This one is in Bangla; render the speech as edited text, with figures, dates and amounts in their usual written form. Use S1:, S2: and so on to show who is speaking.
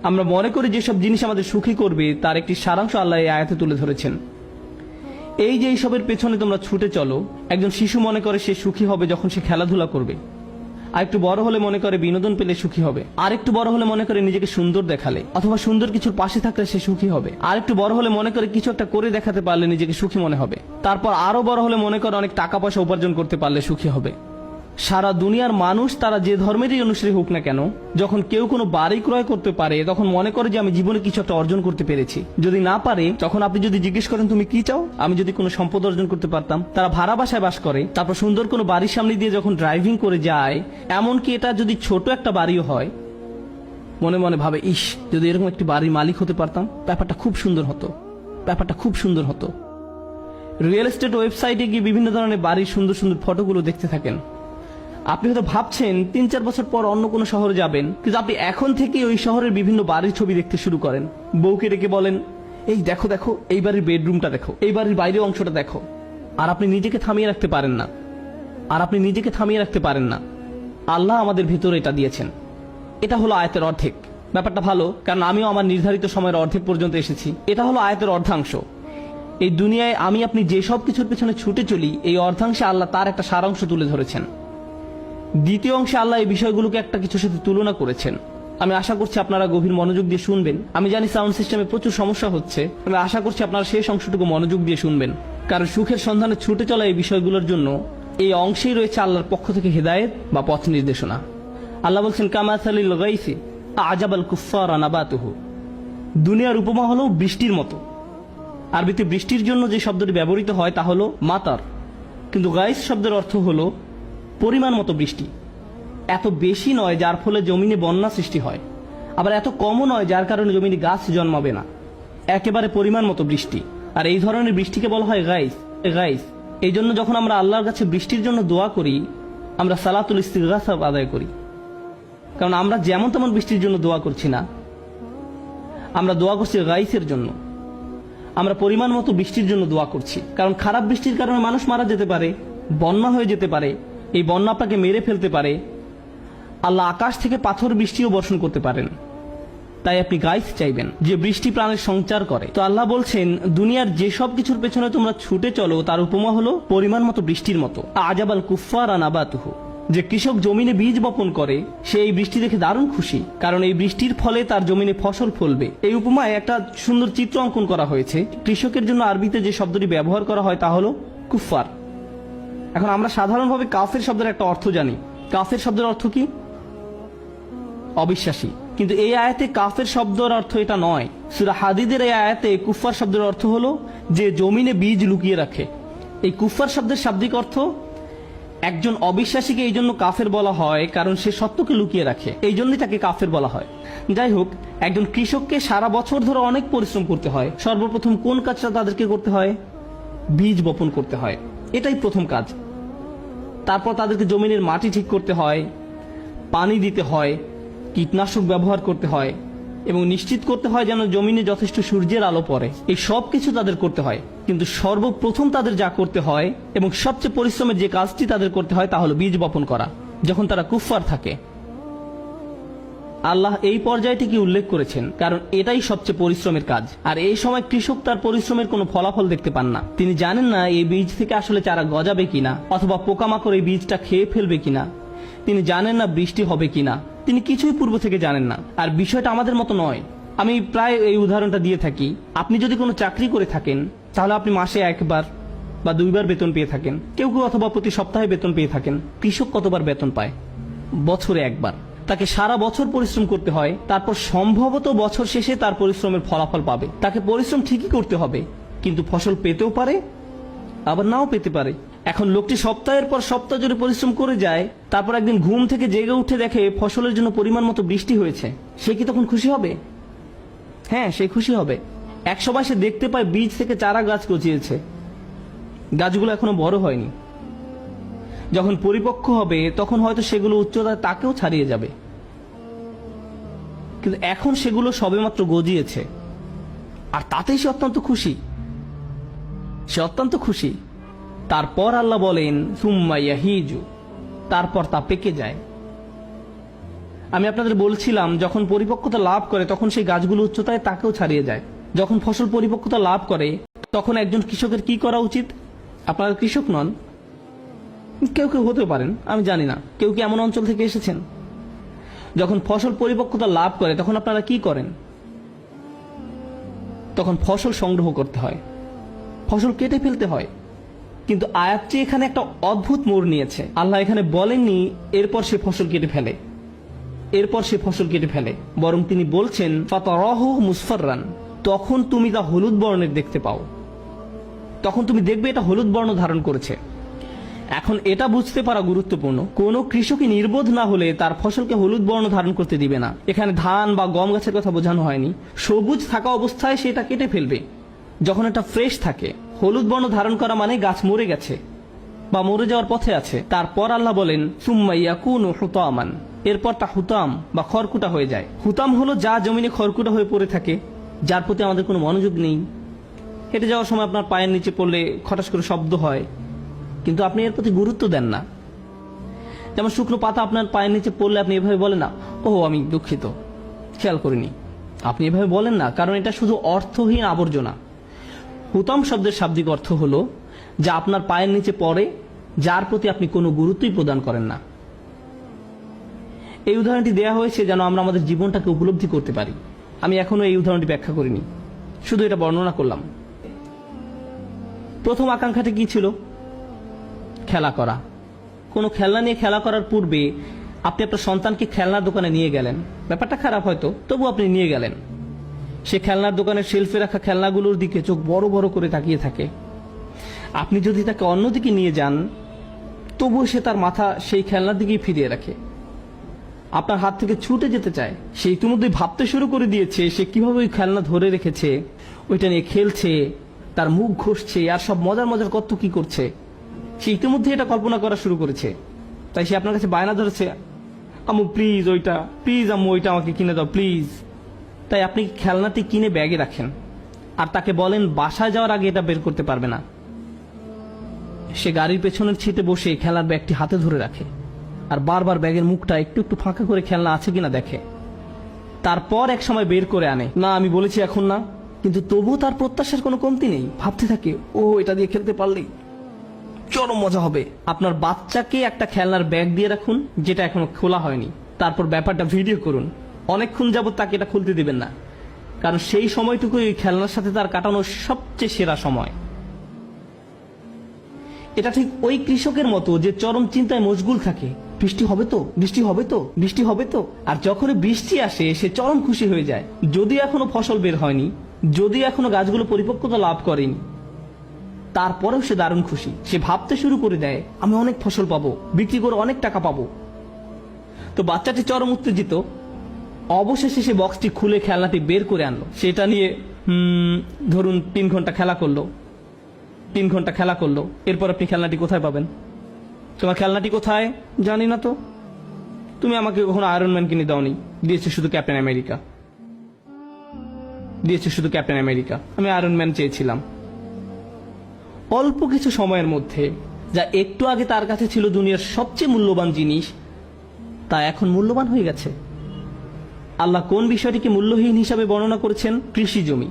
S1: আমরা মনে করি যেসব জিনিস আমাদের সুখী করবে তার একটি সারাংশ আল্লাহ এই আয়াতে তুলে ধরেছেন। এই যে এইসবের পেছনে তোমরা ছুটে চলো, একজন শিশু মনে করে সে সুখী হবে যখন সে খেলাধুলা করবে, আর একটু বড় হলে মনে করে বিনোদন পেলে সুখী হবে, আর একটু বড় হলে মনে করে নিজেকে সুন্দর দেখালে অথবা সুন্দর কিছুর পাশে থাকলে সে সুখী হবে, আর একটু বড় হলে মনে করে কিছু একটা করে দেখাতে পারলে নিজেকে সুখী মনে হবে, তারপর আরো বড় হলে মনে করে অনেক টাকা পয়সা উপার্জন করতে পারলে সুখী হবে। সারা দুনিয়ার মানুষ তারা যে ধর্মেরই অনুসারী হোক না কেন, যখন কেউ কোনো বাড়ি ক্রয় করতে পারে তখন মনে করে যে আমি জীবনে কিছু একটা অর্জন করতে পেরেছি। যদি না পারে, তখন আপনি যদি জিজ্ঞেস করেন তুমি কি চাও, আমি যদি কোনো সম্পদ অর্জন করতে পারতাম। তারা ভাড়া বাসায় বাস করে, তারপর সুন্দর কোনো বাড়ির সামনে দিয়ে যখন ড্রাইভিং করে যায়, এমনকি এটা যদি ছোট একটা বাড়িও হয়, মনে মনে ভাবে ইস, যদি এরকম একটি বাড়ির মালিক হতে পারতাম, ব্যাপারটা খুব সুন্দর হতো, ব্যাপারটা খুব সুন্দর হতো। রিয়েল এস্টেট ওয়েবসাইটে গিয়ে বিভিন্ন ধরনের বাড়ির সুন্দর সুন্দর ফটোগুলো দেখতে থাকেন। আপনি হয়তো ভাবছেন ৩-৪ বছর পর অন্য কোনো শহরে যাবেন, কিন্তু আপনি এখন থেকে ওই শহরের বিভিন্ন বাড়ির ছবি দেখতে শুরু করেন। বউকে ডেকে বলেন, এই দেখো দেখো, এই বাড়ির বেডরুমটা দেখো, এই বাড়ির বাইরের অংশটা দেখো। আর আপনি নিজেকে থামিয়ে রাখতে পারেন না, আল্লাহ আমাদের ভিতরে এটা দিয়েছেন। এটা হলো আয়াতের অর্ধেক। ব্যাপারটা ভালো, কারণ আমিও আমার নির্ধারিত সময়ের অর্ধেক পর্যন্ত এসেছি। এটা হলো আয়াতের অর্ধাংশ। এই দুনিয়ায় আমি আপনি যে সব কিছুর পেছনে ছুটে চলি, এই অর্ধাংশে আল্লাহ তার একটা সারাংশ তুলে ধরেছেন। দ্বিতীয় অংশে আল্লাহ এই বিষয়গুলোকে একটা কিছুর সাথে তুলনা করেছেন। আমি আশা করছি আপনারা গভীর মনোযোগ দিয়ে শুনবেন। আমি জানি সাউন্ড সিস্টেমে প্রচুর সমস্যা হচ্ছে, আমি আশা করছি আপনারা শেষ অংশটুকু মনোযোগ দিয়ে শুনবেন, কারণ সুখের সন্ধানে ছুটে চলা এই বিষয়গুলোর জন্য এই অংশেই রয়েছে আল্লাহর পক্ষ থেকে হেদায়েত বা পথ নির্দেশনা। আল্লাহ বলছেন, কামাসালিল গাইসি আজাবাল কুফফারা নাবাতুহু। দুনিয়ার উপমা হলো বৃষ্টির মতো। আরবিতে বৃষ্টির জন্য যে শব্দটি ব্যবহৃত হয় তা হলো মাতার, কিন্তু গাইস শব্দের অর্থ হলো পরিমাণ মতো বৃষ্টি। এত বেশি নয় যার ফলে জমিনে বন্যা সৃষ্টি হয়, আবার এত কমও নয় যার কারণে জমিনে গাছ জন্মাবে না। একেবারে পরিমাণ মতো বৃষ্টি। আর এই ধরনের বৃষ্টিকে বলা হয় গাইস। এই জন্য যখন আমরা আল্লাহর কাছে বৃষ্টির জন্য দোয়া করি, আমরা সালাতুল ইস্তিগফার আদায় করি। কারণ আমরা যেমন তেমন বৃষ্টির জন্য দোয়া করছি না, আমরা দোয়া করছি গাইসের জন্য। আমরা পরিমাণ মতো বৃষ্টির জন্য দোয়া করছি, কারণ খারাপ বৃষ্টির কারণে মানুষ মারা যেতে পারে, বন্যা হয়ে যেতে পারে, এই বন্যা আপনাকে মেরে ফেলতে পারে। আল্লাহ আকাশ থেকে পাথর বৃষ্টিও বর্ষণ করতে পারেন। তাই আপনি গাইস চাইবেন যে বৃষ্টি প্রাণের সঞ্চার করে। তো আল্লাহ বলছেন, দুনিয়ার যেসব কিছুর পেছনে তোমরা ছুটে চলো তার উপমা হলো পরিমাণ মতো বৃষ্টির মতো। আজাবাল কুফফারা নাবাতুহু। যে কৃষক জমিনে বীজ বপন করে, সে এই বৃষ্টি দেখে দারুণ খুশি, কারণ এই বৃষ্টির ফলে তার জমিনে ফসল ফলবে। এই উপমায় একটা সুন্দর চিত্র অঙ্কন করা হয়েছে। কৃষকের জন্য আরবিতে যে শব্দটি ব্যবহার করা হয় তা হলো কুফফার। এখন আমরা সাধারণভাবে কাফের শব্দের একটা অর্থ জানি। কাফের শব্দের অর্থ কি? অবিশ্বাসী। কিন্তু এই আয়াতে কাফের শব্দের অর্থ এটা নয়। সূরা হাদীদের এই আয়াতে কুফফার শব্দের অর্থ হলো যে জমিনে বীজ লুকিয়ে রাখে। এই কুফফার শব্দের শাব্দিক অর্থ, একজন অবিশ্বাসীকে এই জন্য কাফের বলা হয় কারণ সে সত্যকে লুকিয়ে রাখে, এই জন্যই তাকে কাফের বলা হয়। যাই হোক, একজন কৃষককে সারা বছর ধরে অনেক পরিশ্রম করতে হয়। সর্বপ্রথম কোন কাজটা তাদেরকে করতে হয়? বীজ বপন করতে হয়। এটাই প্রথম কাজ। তারপর তাদেরকে জমিনের মাটি ঠিক করতে হয়, পানি দিতে হয়, কীটনাশক ব্যবহার করতে হয় এবং নিশ্চিত করতে হয় যেন জমিনে যথেষ্ট সূর্যের আলো পড়ে। এই সব কিছু তাদের করতে হয়। কিন্তু সর্বপ্রথম তাদের যা করতে হয় এবং সবচেয়ে পরিশ্রমের যে কাজটি তাদের করতে হয় তা হলো বীজ বপন করা, যখন তারা কুফফার থাকে। আল্লাহ এই পর্যায়টিকে উল্লেখ করেছেন কারণ এটাই সবচেয়ে পরিশ্রমের কাজ। আর এই সময় কৃষক তার পরিশ্রমের কোনো ফলাফল দেখতে পান না। তিনি জানেন না এই বীজ থেকে আসলে চারা গজাবে কিনা, অথবা পোকামাকড় এই বীজটা খেয়ে ফেলবে কিনা। তিনি জানেন না বৃষ্টি হবে কিনা। তিনি কিছুই পূর্ব থেকে জানেন না। আর বিষয়টা আমাদের মতো নয়। আমি প্রায় এই উদাহরণটা দিয়ে থাকি। আপনি যদি কোনো চাকরি করে থাকেন, তাহলে আপনি মাসে একবার বা দুইবার বেতন পেয়ে থাকেন, কেউ কেউ অথবা প্রতি সপ্তাহে বেতন পেয়ে থাকেন। কৃষক কতবার বেতন পায়? বছরে একবার। তাকে সারা বছর পরিশ্রম করতে হয়, তারপর সম্ভবত বছর শেষে তার পরিশ্রমের ফলাফল পাবে। তাকে পরিশ্রম ঠিকই করতে হবে, কিন্তু ফসল পেতেও পারে, আবার নাও পেতে পারে। এখন লোকটি সপ্তাহের পর সপ্তাহ জুড়ে পরিশ্রম করে যায়, তারপর একদিন ঘুম থেকে জেগে উঠে দেখে ফসলের জন্য পরিমাণ মতো বৃষ্টি হয়েছে। সে কি তখন খুশি হবে? হ্যাঁ, সে খুশি হবে। এক সময় সে দেখতে পায় বীজ থেকে চারা গাছ গজিয়েছে, গাছগুলো এখনো বড় হয়নি। যখন পরিপক্ক হবে তখন হয়তো সেগুলো উচ্চতায় তাকেও ছাড়িয়ে যাবে, কিন্তু এখন সেগুলো সবেমাত্র গজিয়েছে, আর তাতেই সে অত্যন্ত খুশি। তারপর আল্লাহ বলেন, সুম্মা ইয়াহিজু, তারপর তা পেকে যায়। আমি আপনাদের বলছিলাম যখন পরিপক্কতা লাভ করে তখন সেই গাছগুলো উচ্চতায় তাকেও ছাড়িয়ে যায়। যখন ফসল পরিপক্কতা লাভ করে তখন একজন কৃষকের কি করা উচিত? আপনারা কৃষক নন, কেউ কেউ হতে পারেন, আমি জানি না, কেউ কি এমন অঞ্চল থেকে এসেছেন? যখন ফসল পরিপক্কতা লাভ করে তখন আপনারা কি করেন? তখন ফসল সংগ্রহ করতে হয়, ফসল কেটে ফেলতে হয়। কিন্তু আয়াতটি এখানে একটা অদ্ভুত মোড় নিয়েছে। আল্লাহ এখানে বলেননি এরপর সে ফসল কেটে ফেলে, বরং তিনি বলছেন ফাতারাহু মুসফাররান, তখন তুমি তা হলুদ বর্ণের দেখতে পাও, তখন তুমি দেখবে এটা হলুদ বর্ণ ধারণ করেছে। এখন এটা বুঝতে পারা গুরুত্বপূর্ণ, কোন কৃষকই নির্বোধ না হলে তার ফসলকে হলুদ বর্ণ ধারণ করতে দিবে না। এখানে ধান বা গম গাছের কথা বোঝানো হয়নি। সবুজ থাকা অবস্থায় সেটা কেটে ফেলবে। যখন এটা ফ্রেশ থাকে, হলুদ বর্ণ ধারণ করা মানে গাছ মরে গেছে বা মরে যাওয়ার পথে আছে। তারপর আল্লাহ বলেন সুম্মা ইয়াকুনু হুতামান, এরপর তা হুতাম বা খড়কুটা হয়ে যায়। হুতাম হলো যা জমিনে খড়কুটা হয়ে পড়ে থাকে, যার প্রতি আমাদের কোনো মনোযোগ নেই। হেঁটে যাওয়ার সময় আপনার পায়ের নিচে পড়লে খটাস করে শব্দ হয়, কিন্তু আপনি এর প্রতি গুরুত্ব দেন না। যেমন শুকনো পাতা আপনার পায়ের নিচে পড়লে আপনি এভাবে বলেন না, ও আমি দুঃখিত, খেয়াল করিনি। আপনি এভাবে বলেন না, কারণ এটা শুধু অর্থহীন আবর্জনা। হুতাম শব্দের শাব্দিক অর্থ হলো যা আপনার পায়ের নিচে পড়ে, যার প্রতি আপনি কোনো গুরুত্বই প্রদান করেন না। এই উদাহরণটি দেয়া হয়েছে যেন আমরা আমাদের জীবনটাকে উপলব্ধি করতে পারি। আমি এখনো এই উদাহরণটি ব্যাখ্যা করিনি, শুধু এটা বর্ণনা করলাম। প্রথম আকাঙ্ক্ষাটি কি ছিল? খেলা করা। কোনো খেলনা নিয়ে খেলা করার পূর্বে আপনি আপনার সন্তানকে খেলনার দোকানে নিয়ে গেলেন, ব্যাপারটা খারাপ হয়তো, তবু আপনি নিয়ে গেলেন। সে খেলনার দোকানের শেলফে রাখা খেলনাগুলোর দিকে চোখ বড় বড় করে তাকিয়ে থাকে। আপনি যদি তাকে অন্যদিকে নিয়ে যান, তবুও সে তার মাথা সেই খেলনার দিকেই ফিরিয়ে রাখে। আপনার হাত থেকে ছুটে যেতে চায়। সে ইতিমধ্যে ভাবতে শুরু করে দিয়েছে সে কিভাবে ওই খেলনা ধরে রেখেছে, ওইটা নিয়ে খেলছে, তার মুখ ঘষছে, আর সব মজার মজার কত কি করছে। সে ইতিমধ্যে এটা কল্পনা করা শুরু করেছে। তাই সে আপনার কাছে বায়না ধরেছে, আম্মু প্লিজ ওইটা, প্লিজ আম্মু ওইটা আমাকে কিনে দাও প্লিজ। তাই আপনি খেলনাটি কিনে ব্যাগে রাখেন আর তাকে বলেন বাসায় যাওয়ার আগে এটা বের করতে পারবে না। সে গাড়ির পেছনের সিটে বসে খেলার ব্যাগটি হাতে ধরে রাখে আর বারবার ব্যাগের মুখটা একটু একটু ফাঁকা করে খেলনা আছে কিনা দেখে। তারপর এক সময় বের করে আনে। না আমি বলেছি এখন না, কিন্তু তবুও তার প্রত্যাশার কোনো কমতি নেই। ভাবতে থাকে ও এটা দিয়ে খেলতে পারলেই চরম মজা হবে। আপনার বাচ্চাকে একটা খেলনার ব্যাগ দিয়ে রাখুন যেটা এখনো খোলা হয়নি, তারপর ব্যাপারটা ভিডিও করুন। অনেকক্ষণ যাবত তাকে এটা খুলতে দিবেন না, কারণ সেই সময়টুকু ওই খেলনার সাথে তার কাটানোর সবচেয়ে সেরা সময়। এটা ঠিক ওই কৃষকের মতো যে চরম চিন্তায় মশগুল থাকে, বৃষ্টি হবে তো, বৃষ্টি হবে তো, বৃষ্টি হবে তো। আর যখনই বৃষ্টি আসে সে চরম খুশি হয়ে যায়। যদিও এখনো ফসল বের হয়নি, যদিও এখনো গাছগুলো পরিপক্কতা লাভ করেনি, তারপরেও সে দারুণ খুশি। সে ভাবতে শুরু করে দেয় আমি অনেক ফসল পাবো, বিক্রি করে অনেক টাকা পাবো। তো বাচ্চাটি চরম উত্তেজিত। অবশেষে সে বক্সটি খুলে খেলনাটি বের করে আনলো। সেটা নিয়ে ধরুন 3 ঘন্টা খেলা করলো, 3 ঘন্টা খেলা করলো। এরপর আপনি খেলনাটি কোথায় পাবেন? তোমার খেলনাটি কোথায়? জানি না তো। তুমি আমাকে কখনো আয়রন ম্যান কিনে দাওনি, দিয়েছে শুধু ক্যাপ্টেন আমেরিকা, দিয়েছে শুধু ক্যাপ্টেন আমেরিকা। আমি আয়রন ম্যান চেয়েছিলাম। অল্প কিছু সময়ের মধ্যে যা একটু আগে তার কাছে ছিল দুনিয়ার সবচেয়ে মূল্যবান জিনিস, তা এখন মূল্যবান হয়ে গেছে। আল্লাহ কোন বিষয়টিকে মূল্যহীন হিসাবে বর্ণনা করেছেন? কৃষি জমি।